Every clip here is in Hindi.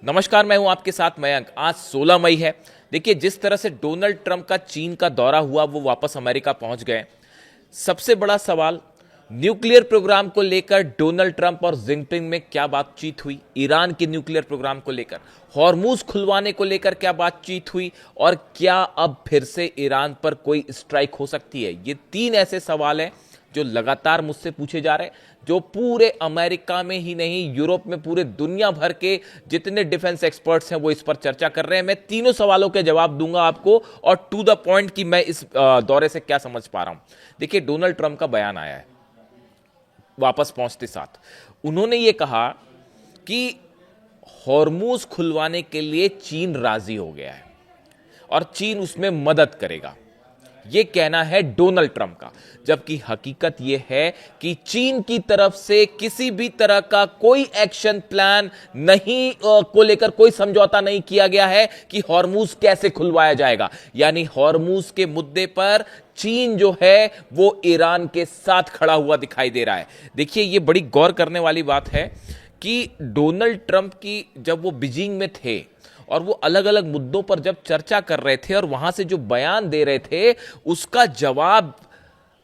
नमस्कार, मैं हूं आपके साथ मयंक। आज 16 मई है। देखिए, जिस तरह से डोनाल्ड ट्रंप का चीन का दौरा हुआ, वो वापस अमेरिका पहुंच गए। सबसे बड़ा सवाल, न्यूक्लियर प्रोग्राम को लेकर डोनाल्ड ट्रंप और जिनपिंग में क्या बातचीत हुई, ईरान के न्यूक्लियर प्रोग्राम को लेकर, हॉर्मूज खुलवाने को लेकर क्या बातचीत हुई, और क्या अब फिर से ईरान पर कोई स्ट्राइक हो सकती है। ये तीन ऐसे सवाल हैं जो लगातार मुझसे पूछे जा रहे हैं, जो पूरे अमेरिका में ही नहीं, यूरोप में, पूरे दुनिया भर के जितने डिफेंस एक्सपर्ट्स हैं वो इस पर चर्चा कर रहे हैं। मैं तीनों सवालों के जवाब दूंगा आपको, और टू द पॉइंट कि मैं इस दौरे से क्या समझ पा रहा हूं। देखिए, डोनाल्ड ट्रंप का बयान आया है वापस पहुंचते साथ। उन्होंने ये कहा कि हॉर्मूज खुलवाने के लिए चीन राजी हो गया है और चीन उसमें मदद करेगा। यह कहना है डोनाल्ड ट्रंप का, जबकि हकीकत यह है कि चीन की तरफ से किसी भी तरह का कोई एक्शन प्लान नहीं को लेकर कोई समझौता नहीं किया गया है कि हॉर्मूज कैसे खुलवाया जाएगा। यानी हॉर्मूज के मुद्दे पर चीन जो है वो ईरान के साथ खड़ा हुआ दिखाई दे रहा है। देखिए, यह बड़ी गौर करने वाली बात है कि डोनाल्ड ट्रंप की जब वो बीजिंग में थे और वो अलग अलग मुद्दों पर जब चर्चा कर रहे थे और वहां से जो बयान दे रहे थे, उसका जवाब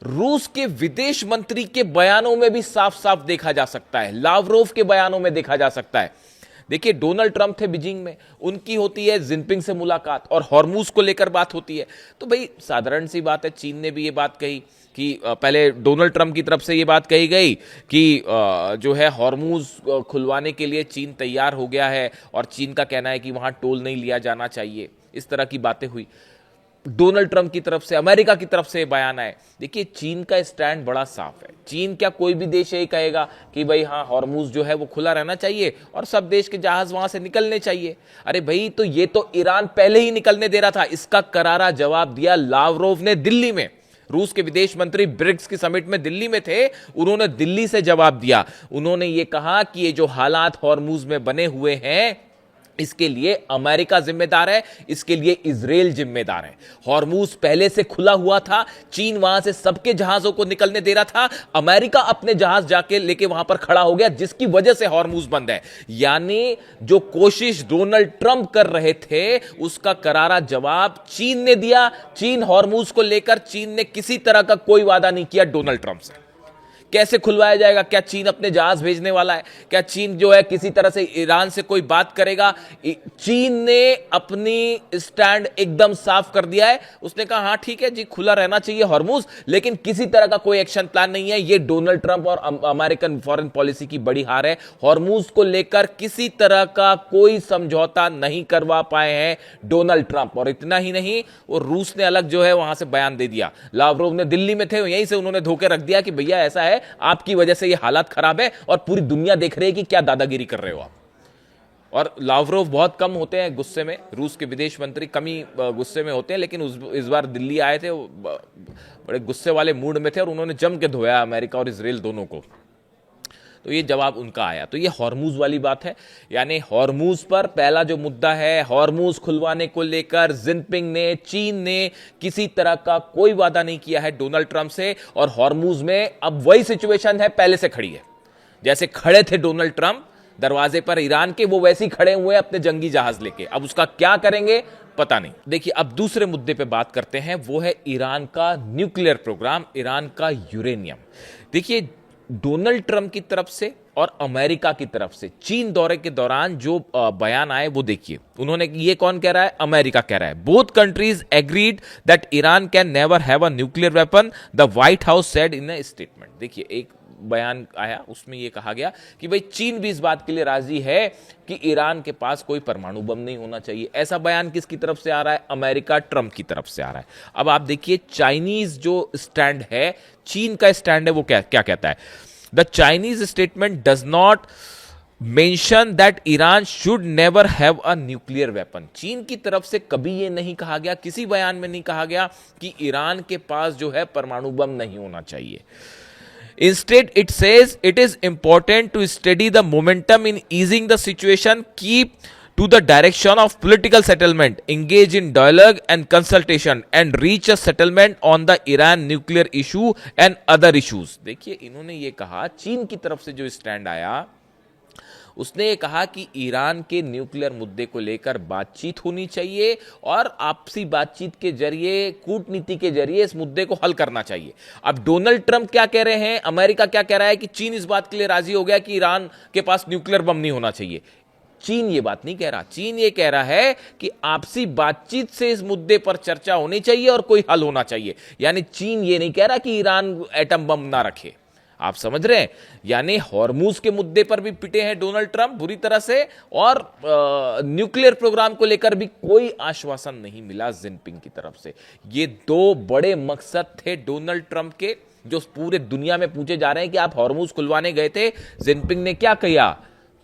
रूस के विदेश मंत्री के बयानों में भी साफ साफ देखा जा सकता है, लावरोव के बयानों में देखा जा सकता है। देखिए, डोनाल्ड ट्रंप थे बीजिंग में, उनकी होती है जिनपिंग से मुलाकात और हॉर्मूज को लेकर बात होती है। तो भाई साधारण सी बात है, चीन ने भी ये बात कही कि पहले डोनाल्ड ट्रंप की तरफ से ये बात कही गई कि जो है हॉर्मूज खुलवाने के लिए चीन तैयार हो गया है, और चीन का कहना है कि वहां टोल नहीं लिया जाना चाहिए। इस तरह की बातें हुई। डोनाल्ड ट्रंप की तरफ से, अमेरिका की तरफ से बयान आए। देखिए, चीन का स्टैंड बड़ा साफ है। चीन क्या कोई भी देश यही कहेगा कि भाई हाँ, हॉर्मूज जो है वो खुला रहना चाहिए और सब देश के जहाज वहां से निकलने चाहिए। अरे भाई, तो ये तो ईरान पहले ही निकलने दे रहा था। इसका करारा जवाब दिया लावरोव ने दिल्ली में। रूस के विदेश मंत्री ब्रिक्स की समिट में दिल्ली में थे, उन्होंने दिल्ली से जवाब दिया। उन्होंने ये कहा कि ये जो हालात हॉर्मूज में बने हुए हैं, इसके लिए अमेरिका जिम्मेदार है, इसके लिए इजराइल जिम्मेदार है। हॉर्मूज पहले से खुला हुआ था, चीन वहां से सबके जहाजों को निकलने दे रहा था, अमेरिका अपने जहाज जाके लेके वहां पर खड़ा हो गया, जिसकी वजह से हॉर्मूज बंद है। यानी जो कोशिश डोनाल्ड ट्रंप कर रहे थे, उसका करारा जवाब चीन ने दिया। चीन हॉर्मूज को लेकर, चीन ने किसी तरह का कोई वादा नहीं किया डोनाल्ड ट्रंप से। कैसे खुलवाया जाएगा? क्या चीन अपने जहाज भेजने वाला है? क्या चीन जो है किसी तरह से ईरान से कोई बात करेगा? चीन ने अपनी स्टैंड एकदम साफ कर दिया है। उसने कहा हाँ ठीक है जी, खुला रहना चाहिए हॉर्मूज, लेकिन किसी तरह का कोई एक्शन प्लान नहीं है। ये डोनाल्ड ट्रंप और अमेरिकन फॉरेन पॉलिसी की बड़ी हार है। हॉर्मूज को लेकर किसी तरह का कोई समझौता नहीं करवा पाए हैं डोनाल्ड ट्रंप। और इतना ही नहीं, वो रूस ने अलग जो है वहां से बयान दे दिया। लावरोव ने दिल्ली में थे, यहीं से उन्होंने धोखे रख दिया कि भैया ऐसा है, आपकी वजह से ये हालात खराब है और पूरी दुनिया देख रही है कि क्या दादागिरी कर रहे हो आप। और लावरोव बहुत कम होते हैं गुस्से में, रूस के विदेश मंत्री कम ही गुस्से में होते हैं, लेकिन इस बार दिल्ली आए थे, बड़े गुस्से वाले मूड में थे और उन्होंने जम के धोया अमेरिका और इजराइल दोनों को। तो ये जवाब उनका आया। तो ये हॉर्मूज वाली बात है। यानी हॉर्मूज पर पहला जो मुद्दा है, हॉर्मूज खुलवाने को लेकर जिनपिंग ने, चीन ने किसी तरह का कोई वादा नहीं किया है डोनाल्ड ट्रंप से। और हॉर्मूज में अब वही सिचुएशन है, पहले से खड़ी है। जैसे खड़े थे डोनाल्ड ट्रंप दरवाजे पर ईरान के, वो वैसे ही खड़े हुए अपने जंगी जहाज लेके। अब उसका क्या करेंगे पता नहीं। देखिए, अब दूसरे मुद्दे पे बात करते हैं, वो है ईरान का न्यूक्लियर प्रोग्राम, ईरान का यूरेनियम। देखिए, डोनाल्ड ट्रंप की तरफ से और अमेरिका की तरफ से चीन दौरे के दौरान जो बयान आए वो देखिए। उन्होंने, ये कौन कह रहा है? अमेरिका कह रहा है। Both countries agreed that Iran can never have a nuclear weapon, the white house said in a statement. देखिए, एक बयान आया, उसमें यह कहा गया कि भाई चीन भी इस बात के लिए राजी है कि ईरान के पास कोई परमाणु बम नहीं होना चाहिए। ऐसा बयान किसकी तरफ से आ रहा है? अमेरिका, ट्रंप की तरफ से आ रहा है। अब आप देखिए, चाइनीज जो स्टैंड है, चीन का स्टैंड है, वो क्या कहता है? The Chinese statement does not mention that Iran should never have a nuclear weapon. चीन की तरफ से कभी यह नहीं कहा गया, किसी बयान में नहीं कहा गया कि ईरान के पास जो है परमाणु बम नहीं होना चाहिए। Instead, it says it is important to steady the momentum in easing the situation, keep to the direction of political settlement, engage in dialogue and consultation, and reach a settlement on the Iran nuclear issue and other issues. देखिए, इन्होंने ये कहा, चीन की तरफ से जो स्टैंड आया उसने ये कहा कि ईरान के न्यूक्लियर मुद्दे को लेकर बातचीत होनी चाहिए और आपसी बातचीत के जरिए, कूटनीति के जरिए इस मुद्दे को हल करना चाहिए। अब डोनाल्ड ट्रंप क्या कह रहे हैं, अमेरिका क्या कह रहा है कि चीन इस बात के लिए राजी हो गया कि ईरान के पास न्यूक्लियर बम नहीं होना चाहिए। चीन ये बात नहीं कह रहा, चीन ये कह रहा है कि आपसी बातचीत से इस मुद्दे पर चर्चा होनी चाहिए और कोई हल होना चाहिए। यानी चीन ये नहीं कह रहा कि ईरान एटम बम ना रखे। आप समझ रहे हैं? यानी हॉर्मूज के मुद्दे पर भी पिटे हैं डोनाल्ड ट्रंप बुरी तरह से, और न्यूक्लियर प्रोग्राम को लेकर भी कोई आश्वासन नहीं मिला जिनपिंग की तरफ से। ये दो बड़े मकसद थे डोनाल्ड ट्रंप के, जो पूरे दुनिया में पूछे जा रहे हैं कि आप हॉर्मूज खुलवाने गए थे, जिनपिंग ने क्या किया?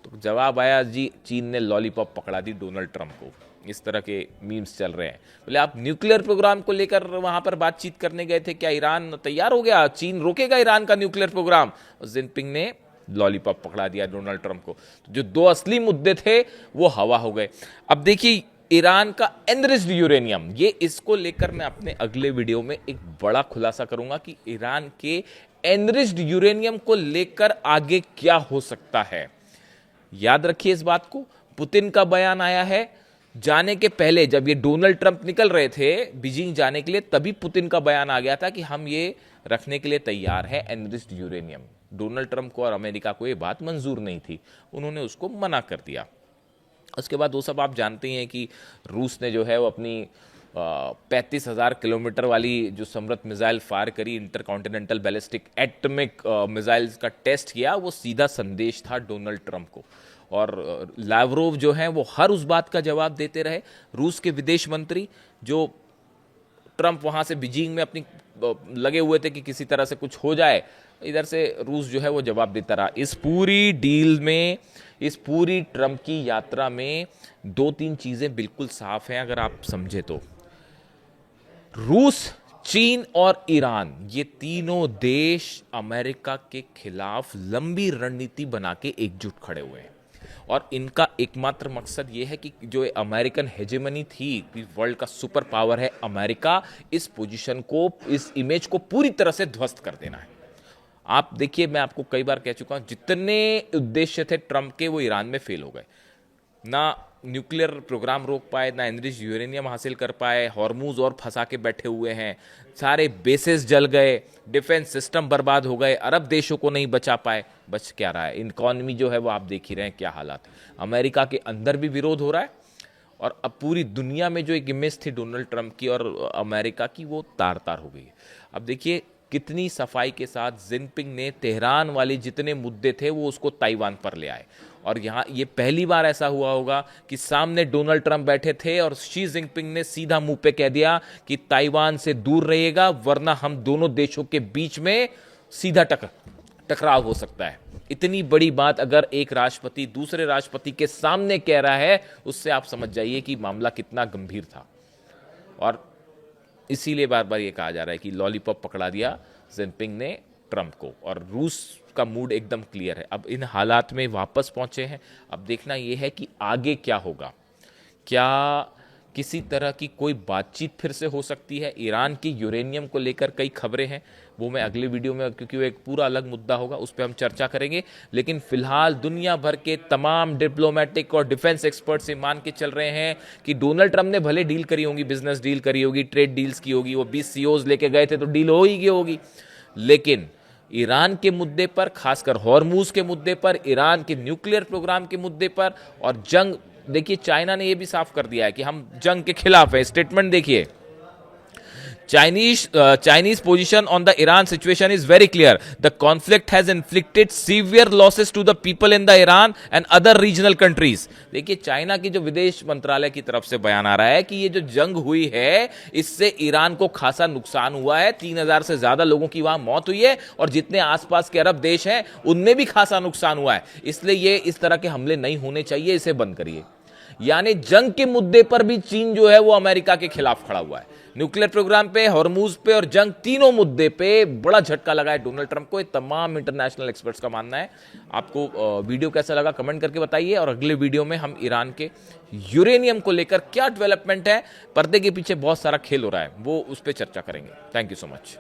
तो जवाब आया जी, चीन ने लॉलीपॉप पकड़ा दी डोनाल्ड ट्रंप को। इस तरह के मीम्स चल रहे हैं। बोले आप न्यूक्लियर प्रोग्राम को लेकर वहां पर बातचीत करने गए थे, क्या ईरान तैयार हो गया? चीन रोकेगा ईरान का न्यूक्लियर प्रोग्राम? जिनपिंग ने लॉलीपॉप पकड़ा दिया डोनाल्ड ट्रंप को। तो जो दो असली मुद्दे थे वो हवा हो गए। अब देखिए, ईरान का एनरिच्ड यूरेनियम, ये इसको लेकर मैं अपने अगले वीडियो में एक बड़ा खुलासा करूंगा कि ईरान के एनरिच्ड यूरेनियम को लेकर आगे क्या हो सकता है। याद रखिए इस बात को। पुतिन का बयान आया है जाने के पहले, जब ये डोनाल्ड ट्रंप निकल रहे थे बीजिंग जाने के लिए, तभी पुतिन का बयान आ गया था कि हम ये रखने के लिए तैयार है एनरिच्ड यूरेनियम। डोनाल्ड ट्रंप को और अमेरिका को ये बात मंजूर नहीं थी, उन्होंने उसको मना कर दिया। उसके बाद वो सब आप जानते हैं कि रूस ने जो है वो अपनी 35,000 किलोमीटर वाली जो समृद्ध मिसाइल फायर करी, इंटरकॉन्टिनेंटल बैलिस्टिक एटॉमिक मिसाइल्स का टेस्ट किया। वो सीधा संदेश था डोनाल्ड ट्रंप को, और लावरोव जो है वो हर उस बात का जवाब देते रहे। रूस के विदेश मंत्री, जो ट्रंप वहां से बीजिंग में अपनी लगे हुए थे कि किसी तरह से कुछ हो जाए, इधर से रूस जो है वो जवाब देता रहा। इस पूरी डील में, इस पूरी ट्रंप की यात्रा में दो तीन चीजें बिल्कुल साफ हैं अगर आप समझे तो। रूस, चीन और ईरान, ये तीनों देश अमेरिका के खिलाफ लंबी रणनीति बना के एकजुट खड़े हुए हैं, और इनका एकमात्र मकसद ये है कि जो अमेरिकन हेजेमनी थी कि वर्ल्ड का सुपर पावर है अमेरिका, इस पोजीशन को, इस इमेज को पूरी तरह से ध्वस्त कर देना है। आप देखिए, मैं आपको कई बार कह चुका हूं, जितने उद्देश्य थे ट्रंप के वो ईरान में फेल हो गए। ना न्यूक्लियर प्रोग्राम रोक पाए, ना एनरिच्ड यूरेनियम हासिल कर पाए, हॉर्मूज और फंसा के बैठे हुए हैं, सारे बेसेस जल गए, डिफेंस सिस्टम बर्बाद हो गए, अरब देशों को नहीं बचा पाए। बच क्या रहा है? इकॉनमी जो है वो आप देख ही रहे हैं क्या हालात है। अमेरिका के अंदर भी विरोध हो रहा है, और अब पूरी दुनिया में जो एक इमेज थी डोनाल्ड ट्रंप की और अमेरिका की, वो तार तार हो गई है। अब देखिए कितनी सफाई के साथ जिनपिंग ने तेहरान वाले जितने मुद्दे थे वो उसको ताइवान पर ले आए, और यहाँ ये पहली बार ऐसा हुआ होगा कि सामने डोनाल्ड ट्रंप बैठे थे और शी जिनपिंग ने सीधा मुंह पे कह दिया कि ताइवान से दूर रहिएगा, वरना हम दोनों देशों के बीच में सीधा टकराव हो सकता है। इतनी बड़ी बात अगर एक राष्ट्रपति दूसरे राष्ट्रपति के सामने कह रहा है, उससे आप समझ जाइए कि मामला कितना गंभीर था। और इसीलिए बार बार ये कहा जा रहा है कि लॉलीपॉप पकड़ा दिया जिनपिंग ने ट्रंप को, और रूस का मूड एकदम क्लियर है। अब इन हालात में वापस पहुंचे हैं, अब देखना यह है कि आगे क्या होगा। क्या किसी तरह की कोई बातचीत फिर से हो सकती है? ईरान की यूरेनियम को लेकर कई खबरें हैं, वो मैं अगले वीडियो में, क्योंकि वो एक पूरा अलग मुद्दा होगा, उस पर हम चर्चा करेंगे। लेकिन फिलहाल दुनिया भर के तमाम डिप्लोमेटिक और डिफेंस एक्सपर्ट्स ये मान के चल रहे हैं कि डोनाल्ड ट्रंप ने भले डील करी होगी, बिजनेस डील करी होगी, ट्रेड डील्स की होगी, वो 20 सीईओज लेके गए थे तो डील हो ही गई होगी, लेकिन ईरान के मुद्दे पर, खासकर हॉर्मूज के मुद्दे पर, ईरान के न्यूक्लियर प्रोग्राम के मुद्दे पर, और जंग, देखिए चाइना ने यह भी साफ कर दिया है कि हम जंग के खिलाफ है। स्टेटमेंट देखिए, Chinese position on the Iran situation is very clear. The conflict has inflicted severe losses to the people in the Iran and other regional countries. देखिए चाइना की जो विदेश मंत्रालय की तरफ से बयान आ रहा है कि ये जो जंग हुई है इससे ईरान को खासा नुकसान हुआ है, 3,000 से ज्यादा लोगों की वहां मौत हुई है, और जितने आसपास के अरब देश हैं उनमें भी खासा नुकसान हुआ है। इसलिए ये इस तरह के हमले नहीं होने चाहिए, इसे बंद करिए। यानी जंग के मुद्दे पर भी चीन जो है वो अमेरिका के खिलाफ खड़ा हुआ है। न्यूक्लियर प्रोग्राम पे, हॉर्मूज पे और जंग, तीनों मुद्दे पे बड़ा झटका लगा है डोनाल्ड ट्रंप को। ये तमाम इंटरनेशनल एक्सपर्ट्स का मानना है। आपको वीडियो कैसा लगा कमेंट करके बताइए, और अगले वीडियो में हम ईरान के यूरेनियम को लेकर क्या डेवलपमेंट है, पर्दे के पीछे बहुत सारा खेल हो रहा है, वो उस पर चर्चा करेंगे। Thank you so much.